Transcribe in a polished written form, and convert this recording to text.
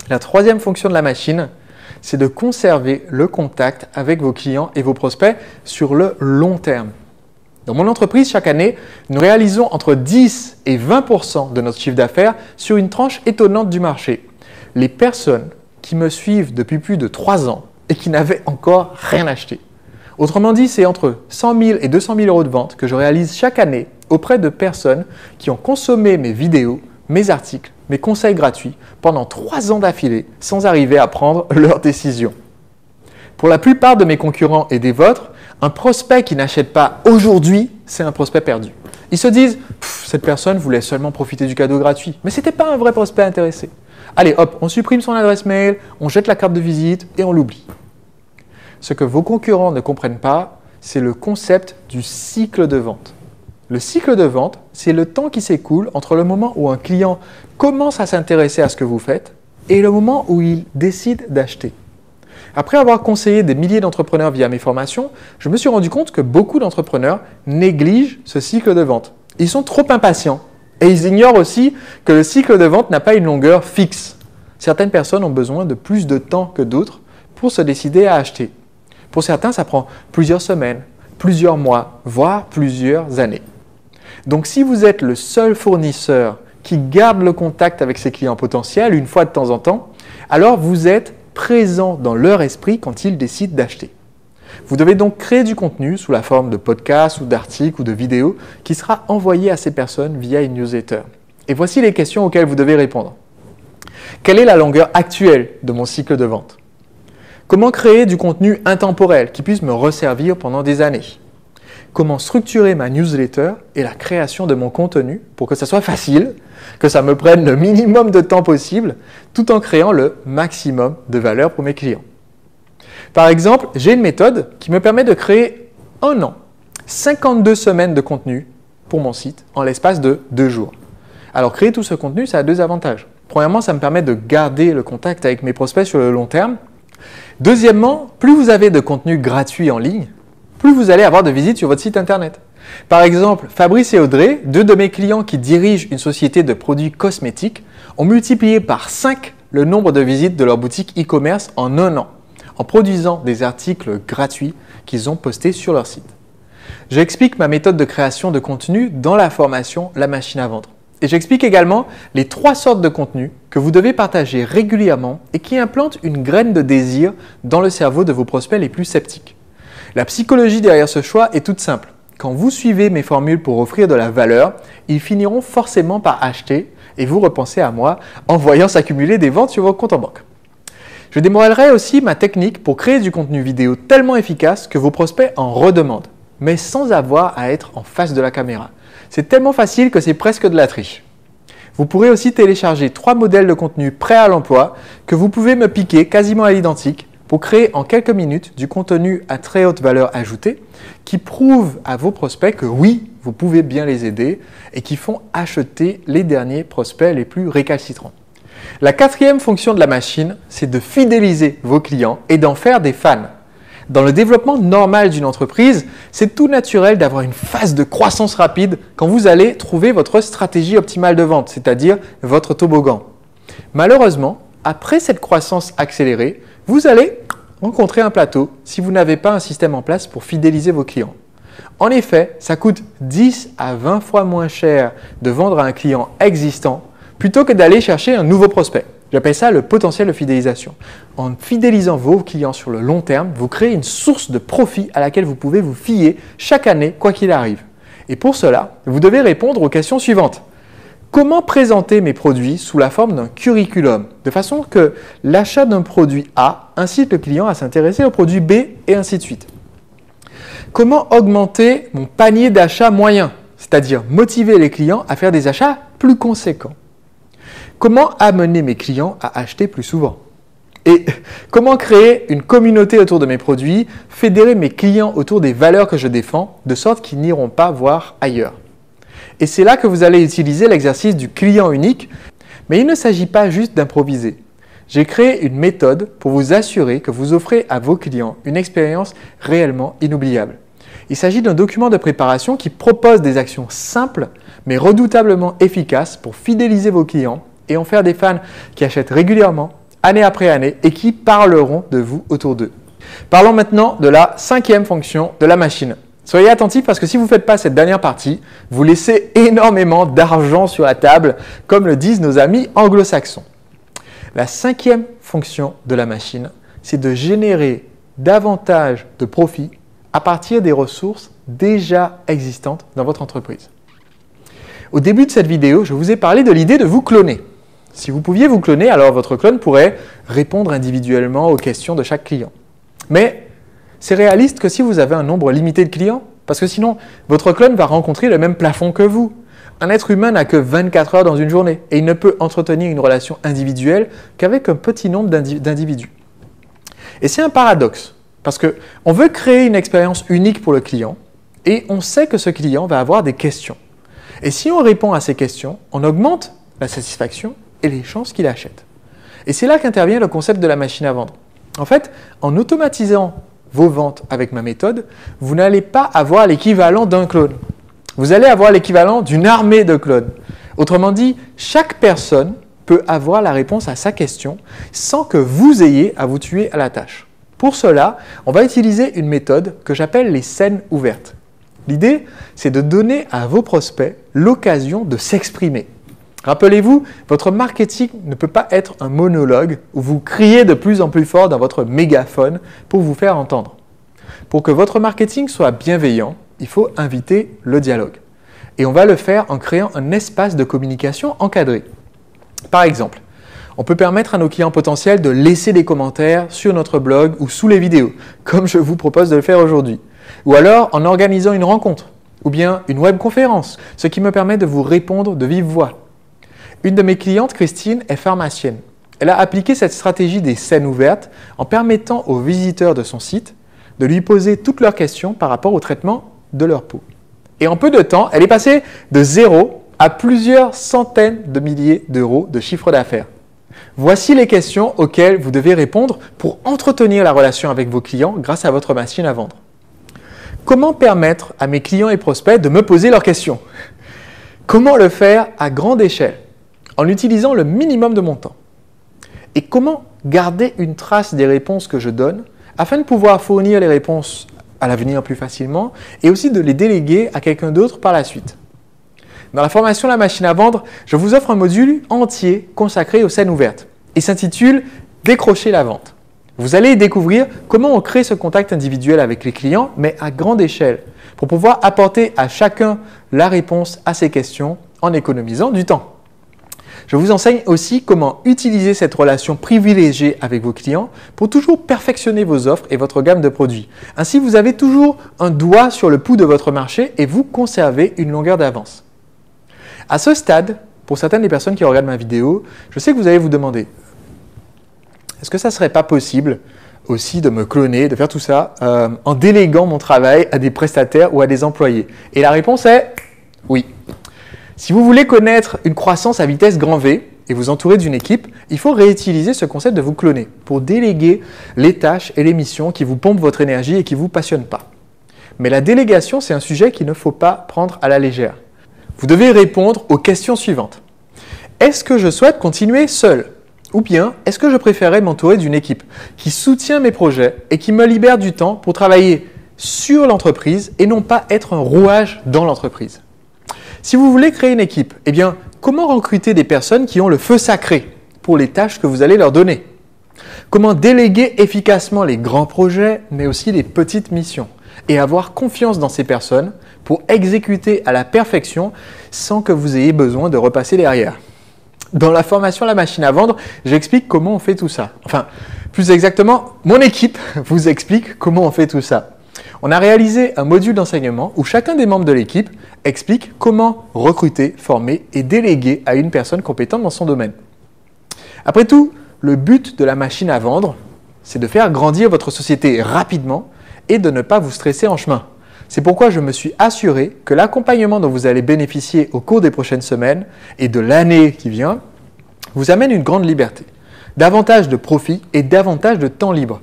La troisième fonction de la machine, c'est de conserver le contact avec vos clients et vos prospects sur le long terme. Dans mon entreprise, chaque année, nous réalisons entre 10 et 20% de notre chiffre d'affaires sur une tranche étonnante du marché. Les personnes qui me suivent depuis plus de 3 ans et qui n'avaient encore rien acheté. Autrement dit, c'est entre 100 000 et 200 000 euros de vente que je réalise chaque année auprès de personnes qui ont consommé mes vidéos, mes articles, mes conseils gratuits pendant 3 ans d'affilée sans arriver à prendre leur décision. Pour la plupart de mes concurrents et des vôtres, un prospect qui n'achète pas aujourd'hui, c'est un prospect perdu. Ils se disent « cette personne voulait seulement profiter du cadeau gratuit, mais ce n'était pas un vrai prospect intéressé. Allez hop, on supprime son adresse mail, on jette la carte de visite et on l'oublie. » Ce que vos concurrents ne comprennent pas, c'est le concept du cycle de vente. Le cycle de vente, c'est le temps qui s'écoule entre le moment où un client commence à s'intéresser à ce que vous faites et le moment où il décide d'acheter. Après avoir conseillé des milliers d'entrepreneurs via mes formations, je me suis rendu compte que beaucoup d'entrepreneurs négligent ce cycle de vente. Ils sont trop impatients et ils ignorent aussi que le cycle de vente n'a pas une longueur fixe. Certaines personnes ont besoin de plus de temps que d'autres pour se décider à acheter. Pour certains, ça prend plusieurs semaines, plusieurs mois, voire plusieurs années. Donc si vous êtes le seul fournisseur qui garde le contact avec ses clients potentiels une fois de temps en temps, alors vous êtes présent dans leur esprit quand ils décident d'acheter. Vous devez donc créer du contenu sous la forme de podcasts ou d'articles ou de vidéos qui sera envoyé à ces personnes via une newsletter. Et voici les questions auxquelles vous devez répondre. Quelle est la longueur actuelle de mon cycle de vente? Comment créer du contenu intemporel qui puisse me resservir pendant des années? Comment structurer ma newsletter et la création de mon contenu pour que ça soit facile, que ça me prenne le minimum de temps possible, tout en créant le maximum de valeur pour mes clients. Par exemple, j'ai une méthode qui me permet de créer 1 an, 52 semaines de contenu pour mon site en l'espace de 2 jours. Alors, créer tout ce contenu, ça a 2 avantages. Premièrement, ça me permet de garder le contact avec mes prospects sur le long terme. Deuxièmement, plus vous avez de contenu gratuit en ligne, plus vous allez avoir de visites sur votre site internet. Par exemple, Fabrice et Audrey, 2 de mes clients qui dirigent une société de produits cosmétiques, ont multiplié par 5 le nombre de visites de leur boutique e-commerce en 1 an, en produisant des articles gratuits qu'ils ont postés sur leur site. J'explique ma méthode de création de contenu dans la formation La Machine à Vendre. Et j'explique également les 3 sortes de contenus que vous devez partager régulièrement et qui implantent une graine de désir dans le cerveau de vos prospects les plus sceptiques. La psychologie derrière ce choix est toute simple. Quand vous suivez mes formules pour offrir de la valeur, ils finiront forcément par acheter et vous repensez à moi en voyant s'accumuler des ventes sur vos comptes en banque. Je dévoilerai aussi ma technique pour créer du contenu vidéo tellement efficace que vos prospects en redemandent, mais sans avoir à être en face de la caméra. C'est tellement facile que c'est presque de la triche. Vous pourrez aussi télécharger 3 modèles de contenu prêts à l'emploi que vous pouvez me piquer quasiment à l'identique pour créer en quelques minutes du contenu à très haute valeur ajoutée qui prouve à vos prospects que oui, vous pouvez bien les aider et qui font acheter les derniers prospects les plus récalcitrants. La 4e fonction de la machine, c'est de fidéliser vos clients et d'en faire des fans. Dans le développement normal d'une entreprise, c'est tout naturel d'avoir une phase de croissance rapide quand vous allez trouver votre stratégie optimale de vente, c'est-à-dire votre toboggan. Malheureusement, après cette croissance accélérée, vous allez rencontrer un plateau si vous n'avez pas un système en place pour fidéliser vos clients. En effet, ça coûte 10 à 20 fois moins cher de vendre à un client existant plutôt que d'aller chercher un nouveau prospect. J'appelle ça le potentiel de fidélisation. En fidélisant vos clients sur le long terme, vous créez une source de profit à laquelle vous pouvez vous fier chaque année, quoi qu'il arrive. Et pour cela, vous devez répondre aux questions suivantes. Comment présenter mes produits sous la forme d'un curriculum, de façon que l'achat d'un produit A incite le client à s'intéresser au produit B et ainsi de suite. Comment augmenter mon panier d'achat moyen, c'est-à-dire motiver les clients à faire des achats plus conséquents. Comment amener mes clients à acheter plus souvent? Et comment créer une communauté autour de mes produits, fédérer mes clients autour des valeurs que je défends, de sorte qu'ils n'iront pas voir ailleurs. Et c'est là que vous allez utiliser l'exercice du client unique, mais il ne s'agit pas juste d'improviser. J'ai créé une méthode pour vous assurer que vous offrez à vos clients une expérience réellement inoubliable. Il s'agit d'un document de préparation qui propose des actions simples, mais redoutablement efficaces pour fidéliser vos clients et en faire des fans qui achètent régulièrement, année après année, et qui parleront de vous autour d'eux. Parlons maintenant de la 5e fonction de la machine. Soyez attentifs parce que si vous ne faites pas cette dernière partie, vous laissez énormément d'argent sur la table, comme le disent nos amis anglo-saxons. La 5e fonction de la machine, c'est de générer davantage de profits à partir des ressources déjà existantes dans votre entreprise. Au début de cette vidéo, je vous ai parlé de l'idée de vous cloner. Si vous pouviez vous cloner, alors votre clone pourrait répondre individuellement aux questions de chaque client. Mais c'est réaliste que si vous avez un nombre limité de clients, parce que sinon, votre clone va rencontrer le même plafond que vous. Un être humain n'a que 24 heures dans une journée et il ne peut entretenir une relation individuelle qu'avec un petit nombre d'individus. Et c'est un paradoxe, parce qu'on veut créer une expérience unique pour le client et on sait que ce client va avoir des questions. Et si on répond à ces questions, on augmente la satisfaction et les chances qu'il achète. Et c'est là qu'intervient le concept de la machine à vendre. En fait, en automatisant vos ventes avec ma méthode, vous n'allez pas avoir l'équivalent d'un clone. Vous allez avoir l'équivalent d'une armée de clones. Autrement dit, chaque personne peut avoir la réponse à sa question sans que vous ayez à vous tuer à la tâche. Pour cela, on va utiliser une méthode que j'appelle les scènes ouvertes. L'idée, c'est de donner à vos prospects l'occasion de s'exprimer. Rappelez-vous, votre marketing ne peut pas être un monologue où vous criez de plus en plus fort dans votre mégaphone pour vous faire entendre. Pour que votre marketing soit bienveillant, il faut inviter le dialogue. Et on va le faire en créant un espace de communication encadré. Par exemple, on peut permettre à nos clients potentiels de laisser des commentaires sur notre blog ou sous les vidéos, comme je vous propose de le faire aujourd'hui. Ou alors en organisant une rencontre ou bien une webconférence, ce qui me permet de vous répondre de vive voix. Une de mes clientes, Christine, est pharmacienne. Elle a appliqué cette stratégie des scènes ouvertes en permettant aux visiteurs de son site de lui poser toutes leurs questions par rapport au traitement de leur peau. Et en peu de temps, elle est passée de 0 à plusieurs centaines de milliers d'euros de chiffre d'affaires. Voici les questions auxquelles vous devez répondre pour entretenir la relation avec vos clients grâce à votre machine à vendre. Comment permettre à mes clients et prospects de me poser leurs questions? Comment le faire à grande échelle en utilisant le minimum de mon temps? Et comment garder une trace des réponses que je donne afin de pouvoir fournir les réponses à l'avenir plus facilement et aussi de les déléguer à quelqu'un d'autre par la suite? Dans la formation La machine à vendre, je vous offre un module entier consacré aux scènes ouvertes. Il s'intitule « Décrocher la vente ». Vous allez y découvrir comment on crée ce contact individuel avec les clients, mais à grande échelle, pour pouvoir apporter à chacun la réponse à ses questions en économisant du temps. Je vous enseigne aussi comment utiliser cette relation privilégiée avec vos clients pour toujours perfectionner vos offres et votre gamme de produits. Ainsi, vous avez toujours un doigt sur le pouls de votre marché et vous conservez une longueur d'avance. À ce stade, pour certaines des personnes qui regardent ma vidéo, je sais que vous allez vous demander est-ce que ça ne serait pas possible aussi de me cloner, de faire tout ça en déléguant mon travail à des prestataires ou à des employés? Et la réponse est oui. Si vous voulez connaître une croissance à vitesse grand V et vous entourer d'une équipe, il faut réutiliser ce concept de vous cloner pour déléguer les tâches et les missions qui vous pompent votre énergie et qui ne vous passionnent pas. Mais la délégation, c'est un sujet qu'il ne faut pas prendre à la légère. Vous devez répondre aux questions suivantes. Est-ce que je souhaite continuer seul? Ou bien, est-ce que je préférerais m'entourer d'une équipe qui soutient mes projets et qui me libère du temps pour travailler sur l'entreprise et non pas être un rouage dans l'entreprise? Si vous voulez créer une équipe, eh bien, comment recruter des personnes qui ont le feu sacré pour les tâches que vous allez leur donner? Comment déléguer efficacement les grands projets, mais aussi les petites missions? Et avoir confiance dans ces personnes pour exécuter à la perfection sans que vous ayez besoin de repasser derrière. Dans la formation La machine à vendre, j'explique comment on fait tout ça. Enfin, plus exactement, mon équipe vous explique comment on fait tout ça. On a réalisé un module d'enseignement où chacun des membres de l'équipe explique comment recruter, former et déléguer à une personne compétente dans son domaine. Après tout, le but de la machine à vendre, c'est de faire grandir votre société rapidement et de ne pas vous stresser en chemin. C'est pourquoi je me suis assuré que l'accompagnement dont vous allez bénéficier au cours des prochaines semaines et de l'année qui vient vous amène une grande liberté, davantage de profit et davantage de temps libre.